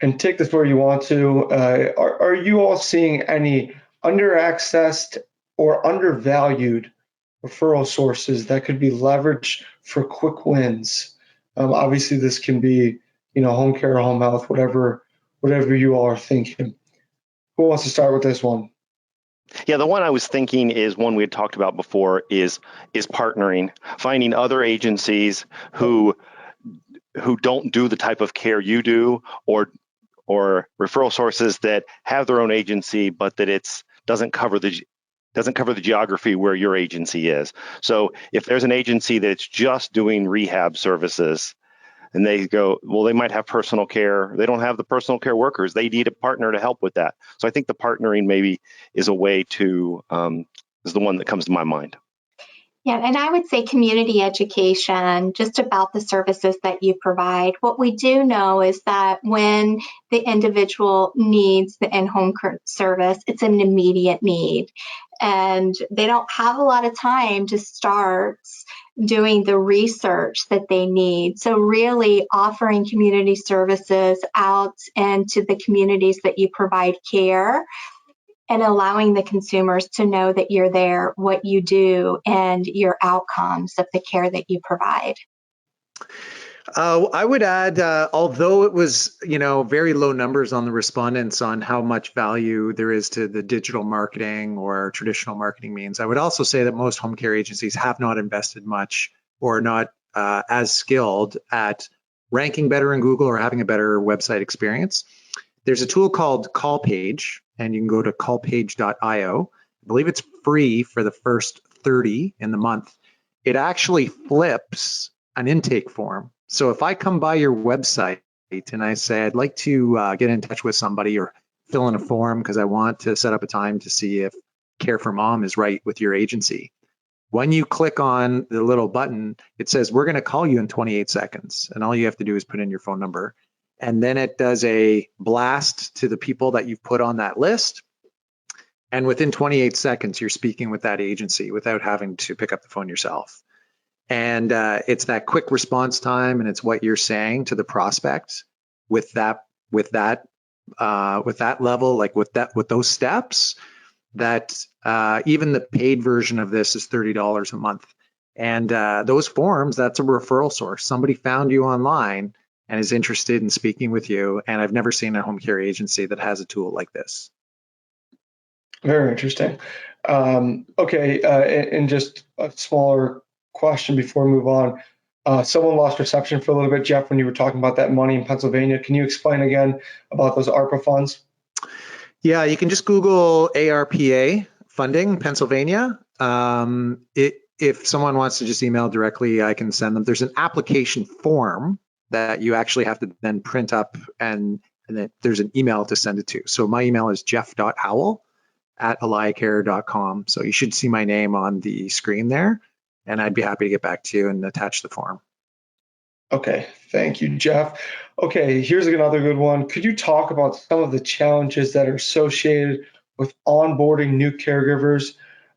and take this where you want to, are you all seeing any under-accessed or undervalued referral sources that could be leveraged for quick wins? Obviously, this can be, home care, home health, whatever you all are thinking. Who wants to start with this one? Yeah, the one I was thinking is one we had talked about before is partnering, finding other agencies who don't do the type of care you do, or referral sources that have their own agency, but that doesn't cover the geography where your agency is. So if there's an agency that's just doing rehab services, and they go, well, they might have personal care. They don't have the personal care workers. They need a partner to help with that. So I think the partnering maybe is a way to, is the one that comes to my mind. Yeah, and I would say community education, just about the services that you provide. What we do know is that when the individual needs the in-home service, it's an immediate need. And they don't have a lot of time to start doing the research that they need. So really offering community services out into the communities that you provide care, and allowing the consumers to know that you're there, what you do, and your outcomes of the care that you provide. I would add, although it was, very low numbers on the respondents on how much value there is to the digital marketing or traditional marketing means, I would also say that most home care agencies have not invested much or not as skilled at ranking better in Google or having a better website experience. There's a tool called CallPage, and you can go to callpage.io. I believe it's free for the first 30 in the month. It actually flips an intake form. So if I come by your website and I say, I'd like to get in touch with somebody or fill in a form because I want to set up a time to see if Care for Mom is right with your agency. When you click on the little button, it says, we're going to call you in 28 seconds. And all you have to do is put in your phone number. And then it does a blast to the people that you've put on that list. And within 28 seconds, you're speaking with that agency without having to pick up the phone yourself. And it's that quick response time, and it's what you're saying to the prospect with that level, like with those steps, that even the paid version of this is $30 a month. And those forms, that's a referral source. Somebody found you online and is interested in speaking with you. And I've never seen a home care agency that has a tool like this. Very interesting. Okay, and just a smaller question before we move on. Someone lost reception for a little bit, Jeff, when you were talking about that money in Pennsylvania. Can you explain again about those ARPA funds? Yeah, you can just Google ARPA funding, Pennsylvania. If someone wants to just email directly, I can send them. There's an application form that you actually have to then print up, and then there's an email to send it to. So my email is jeff.howell@AlayaCare.com. So you should see my name on the screen there, and I'd be happy to get back to you and attach the form. Okay, thank you, Jeff. Okay, here's another good one. Could you talk about some of the challenges that are associated with onboarding new caregivers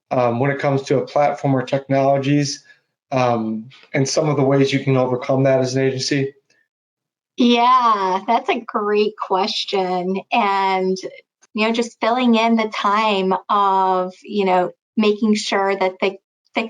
when it comes to a platform or technologies, and some of the ways you can overcome that as an agency? Yeah, that's a great question. And, just filling in the time of, making sure that the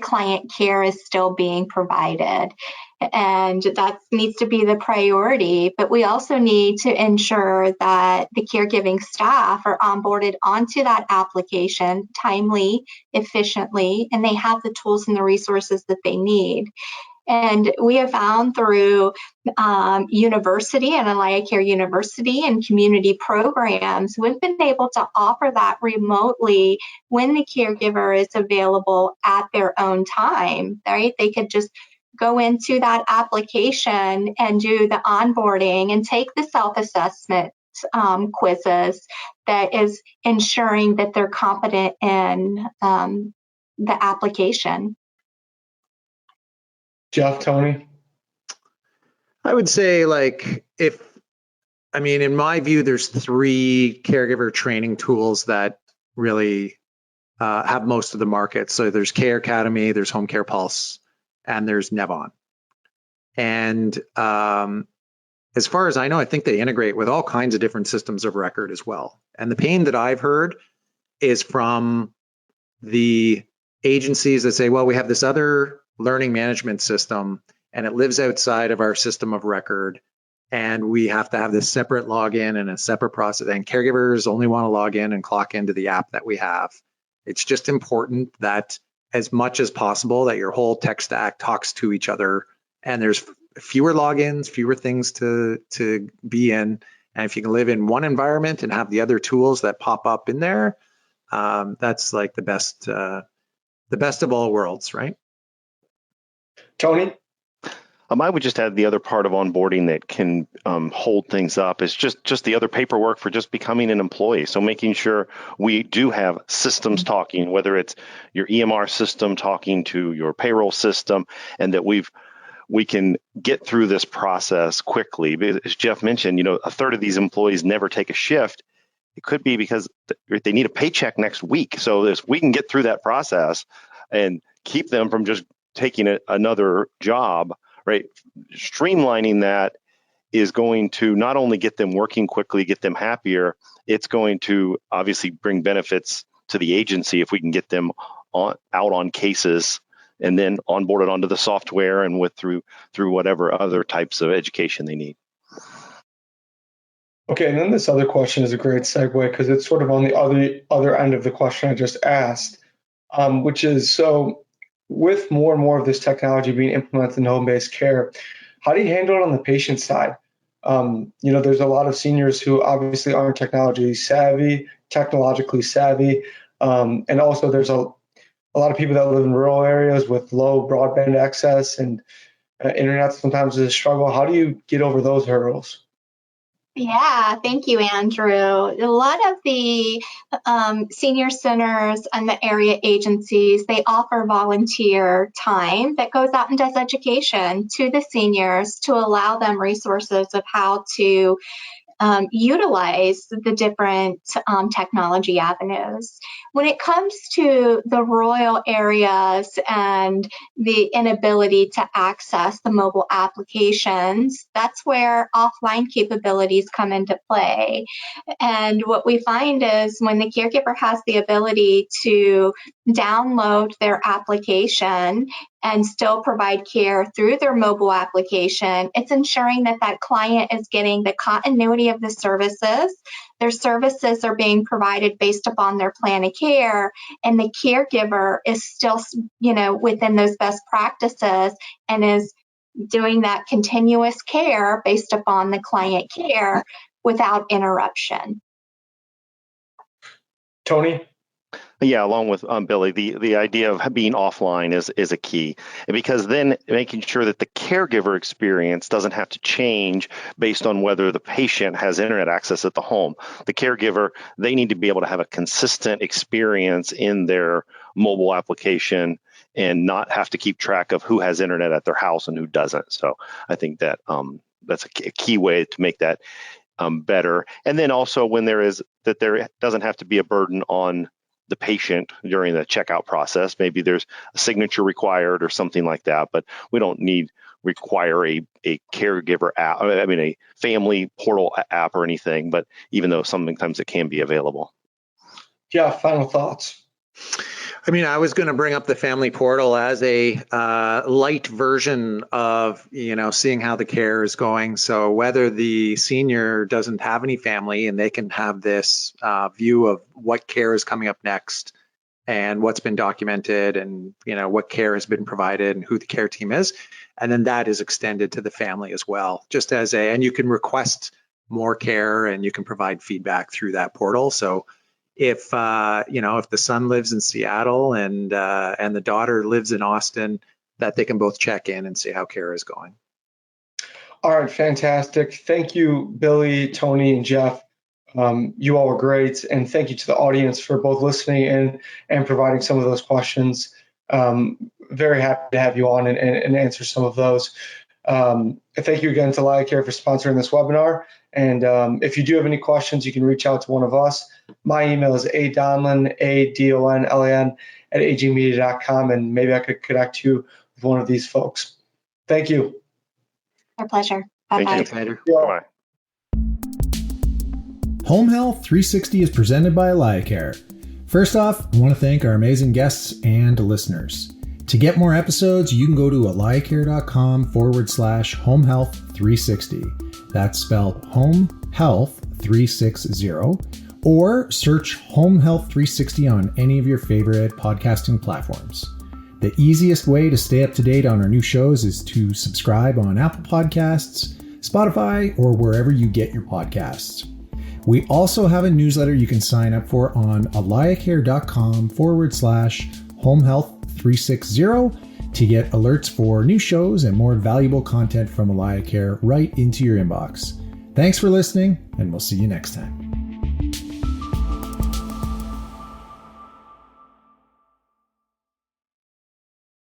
client care is still being provided. And that needs to be the priority. But we also need to ensure that the caregiving staff are onboarded onto that application timely, efficiently, and they have the tools and the resources that they need. And we have found through university and AlayaCare University and community programs, we've been able to offer that remotely when the caregiver is available at their own time, right? They could just go into that application and do the onboarding and take the self-assessment quizzes that is ensuring that they're competent in the application. Jeff, Tony? I would say, in my view, there's 3 caregiver training tools that really have most of the market. So there's Care Academy, there's Home Care Pulse, and there's Nevon. And as far as I know, I think they integrate with all kinds of different systems of record as well. And the pain that I've heard is from the agencies that say, well, we have this other learning management system and it lives outside of our system of record, and we have to have this separate login and a separate process, and caregivers only want to log in and clock into the app that we have. It's just important that as much as possible that your whole tech stack talks to each other, and there's fewer logins, fewer things to be in. And if you can live in one environment and have the other tools that pop up in there, that's like the best of all worlds, right? Tony? I would just add the other part of onboarding that can hold things up is just the other paperwork for just becoming an employee. So making sure we do have systems talking, whether it's your EMR system talking to your payroll system, and that we can get through this process quickly. As Jeff mentioned, a third of these employees never take a shift. It could be because they need a paycheck next week. So if we can get through that process and keep them from just taking another job, right? Streamlining that is going to not only get them working quickly, get them happier, it's going to obviously bring benefits to the agency if we can get them out on cases and then onboarded onto the software and through whatever other types of education they need. Okay, and then this other question is a great segue because it's sort of on the other end of the question I just asked, which is, so with more and more of this technology being implemented in home-based care, how do you handle it on the patient side? There's a lot of seniors who obviously aren't technologically savvy, and also there's a lot of people that live in rural areas with low broadband access, and internet sometimes is a struggle. How do you get over those hurdles? Yeah, thank you, Andrew. A lot of the senior centers and the area agencies, they offer volunteer time that goes out and does education to the seniors to allow them resources of how to utilize the different technology avenues. When it comes to the rural areas and the inability to access the mobile applications, that's where offline capabilities come into play. And what we find is when the caregiver has the ability to download their application and still provide care through their mobile application, it's ensuring that that client is getting the continuity of the services. Their services are being provided based upon their plan of care, and the caregiver is still, within those best practices and is doing that continuous care based upon the client care without interruption. Tony? Yeah, along with Billy, the idea of being offline is a key, because then making sure that the caregiver experience doesn't have to change based on whether the patient has internet access at the home. The caregiver, they need to be able to have a consistent experience in their mobile application and not have to keep track of who has internet at their house and who doesn't. So I think that that's a key way to make that better. And then also when there doesn't have to be a burden on the patient during the checkout process. Maybe there's a signature required or something like that, but we don't require a caregiver app, a family portal app or anything, but even though sometimes it can be available. Yeah, final thoughts. I was going to bring up the family portal as a light version of, seeing how the care is going. So whether the senior doesn't have any family and they can have this view of what care is coming up next and what's been documented and, what care has been provided and who the care team is. And then that is extended to the family as well, just and you can request more care and you can provide feedback through that portal. So if the son lives in Seattle and the daughter lives in Austin, that they can both check in and see how care is going. All right, fantastic. Thank you, Billy, Tony, and Jeff. You all were great, and thank you to the audience for both listening and providing some of those questions. Very happy to have you on and answer some of those. Thank you again to AlayaCare for sponsoring this webinar. And if you do have any questions, you can reach out to one of us. My email is adonlin, ADONLAN, @agmedia.com, and maybe I could connect you with one of these folks. Thank you. Our pleasure. Bye-bye. Thank you. Bye-bye. Home Health 360 is presented by AlayaCare. First off, I want to thank our amazing guests and listeners. To get more episodes, you can go to AlayaCare.com/Home Health 360. That's spelled Home Health 360, or search Home Health 360 on any of your favorite podcasting platforms. The easiest way to stay up to date on our new shows is to subscribe on Apple Podcasts, Spotify, or wherever you get your podcasts. We also have a newsletter you can sign up for on AlayaCare.com/Home Health 360 to get alerts for new shows and more valuable content from AlayaCare right into your inbox. Thanks for listening, and we'll see you next time.